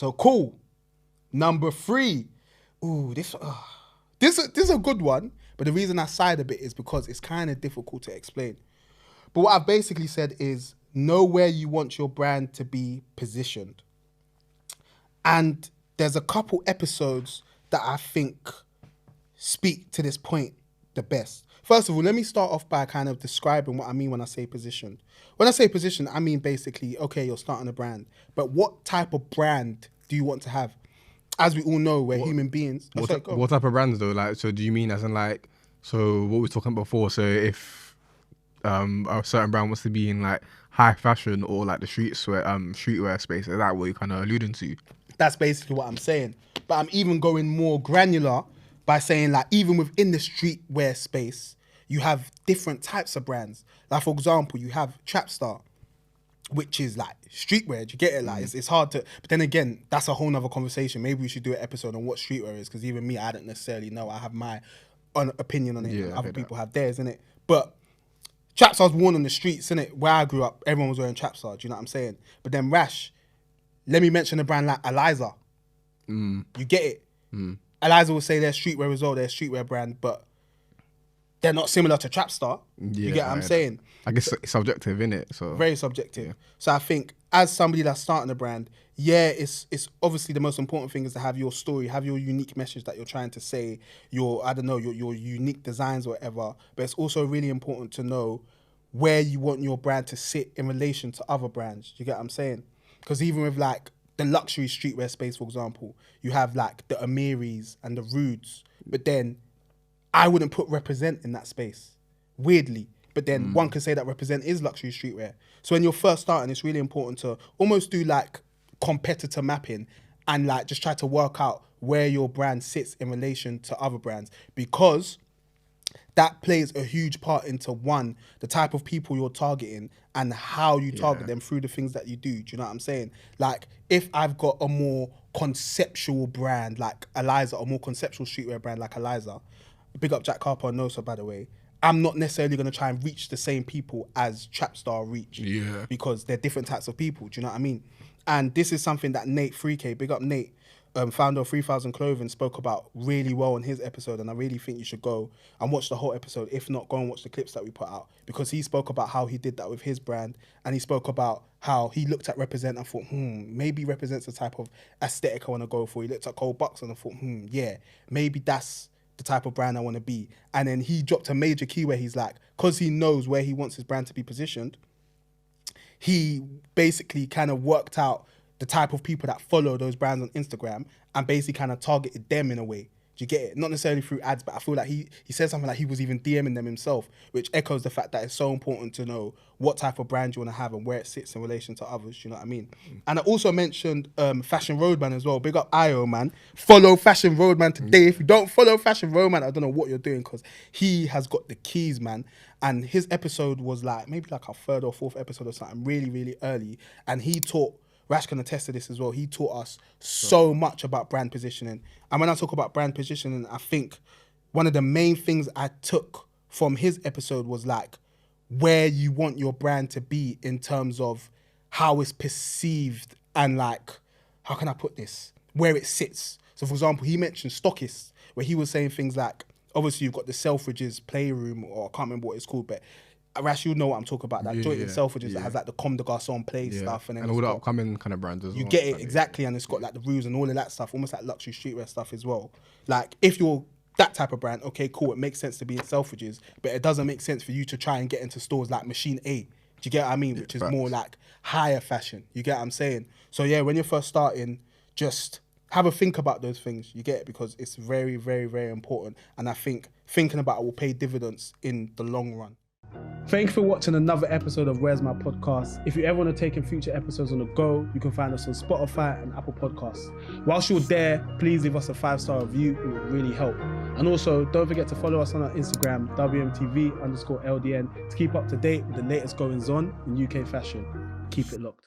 So cool. Number 3. Ooh, this is a good one. But the reason I side a bit is because it's kind of difficult to explain. But what I've basically said is know where you want your brand to be positioned. And there's a couple episodes that I think speak to this point the best. First of all, let me start off by kind of describing what I mean when I say positioned. When I say position, I mean basically, okay, you're starting a brand, but what type of brand do you want to have? As we all know, we're human beings. What type of brands though? Like, so do you mean as in like, so what we were talking about before? So if a certain brand wants to be in like high fashion or like the streetwear space, is that what you're kind of alluding to? That's basically what I'm saying. But I'm even going more granular by saying like even within the streetwear space, you have different types of brands. Like for example, you have Trapstar, which is like streetwear. Do you get it? Like it's hard to, but then again, that's a whole nother conversation. Maybe we should do an episode on what streetwear is, because even me, I don't necessarily know. I have my own opinion on it, and other people have theirs, innit? But Trapstar's worn on the streets, innit? Where I grew up, everyone was wearing Trapstar. Do you know what I'm saying? But then Rash, let me mention a brand like Eliza. You get it? Eliza will say they're streetwear as well, they're a streetwear brand, but they're not similar to Trapstar. You get what I'm saying? I guess it's subjective, innit? So very subjective. Yeah. So I think as somebody that's starting a brand, it's obviously the most important thing is to have your story, have your unique message that you're trying to say, your unique designs or whatever. But it's also really important to know where you want your brand to sit in relation to other brands. You get what I'm saying? Because even with like the luxury streetwear space, for example, you have like the Amiris and the Rudes, but then I wouldn't put Represent in that space, weirdly. But then one could say that Represent is luxury streetwear. So when you're first starting, it's really important to almost do like competitor mapping and like just try to work out where your brand sits in relation to other brands, because that plays a huge part into one, the type of people you're targeting and how you target them through the things that you do. Do you know what I'm saying? Like if I've got a more conceptual brand like Eliza, or more conceptual streetwear brand like Eliza, big up Jack Harper and Nosa, by the way, I'm not necessarily going to try and reach the same people as Trapstar reach, because they're different types of people. Do you know what I mean? And this is something that Nate 3K, big up Nate, founder of 3000 Clothing, spoke about really well in his episode, and I really think you should go and watch the whole episode. If not, go and watch the clips that we put out, because he spoke about how he did that with his brand, and he spoke about how he looked at Represent and thought, maybe Represent's the type of aesthetic I want to go for. He looked at Cold Bucks and thought, yeah, maybe that's the type of brand I want to be. And then he dropped a major key where he's like, because he knows where he wants his brand to be positioned, he basically kind of worked out the type of people that follow those brands on Instagram and basically kind of targeted them in a way. Do you get it? Not necessarily through ads, but I feel like he said something like he was even DMing them himself, which echoes the fact that it's so important to know what type of brand you want to have and where it sits in relation to others. Do you know what I mean? And I also mentioned Fashion Roadman as well. Big up IO, man. Follow Fashion Roadman today. If you don't follow Fashion Roadman, I don't know what you're doing, because he has got the keys, man. And his episode was like maybe like our 3rd or 4th episode or something, really, really early. And he taught, Rash can attest to this as well, he taught us so much about brand positioning. And when I talk about brand positioning, I think one of the main things I took from his episode was like where you want your brand to be in terms of how it's perceived and like, how can I put this? Where it sits. So for example, he mentioned stockists, where he was saying things like, obviously you've got the Selfridges Playroom, or I can't remember what it's called, but Rash, you know what I'm talking about. That joint in Selfridges that has like the Comme des Garçons play stuff. And then all the upcoming kind of brands as well. You get it, exactly. And it's got like the Ruse and all of that stuff, almost like luxury streetwear stuff as well. Like if you're that type of brand, okay, cool, it makes sense to be in Selfridges, but it doesn't make sense for you to try and get into stores like Machine A. Do you get what I mean? Which is more like higher fashion. You get what I'm saying? So yeah, when you're first starting, just have a think about those things. You get it? Because it's very, very, very important. And I think thinking about it will pay dividends in the long run. Thank you for watching another episode of Where's My Podcast. If you ever want to take in future episodes on the go, you can find us on Spotify and Apple Podcasts. Whilst you're there, please leave us a 5-star review. It would really help. And also, don't forget to follow us on our Instagram, WMTV_LDN, to keep up to date with the latest goings on in UK fashion. Keep it locked.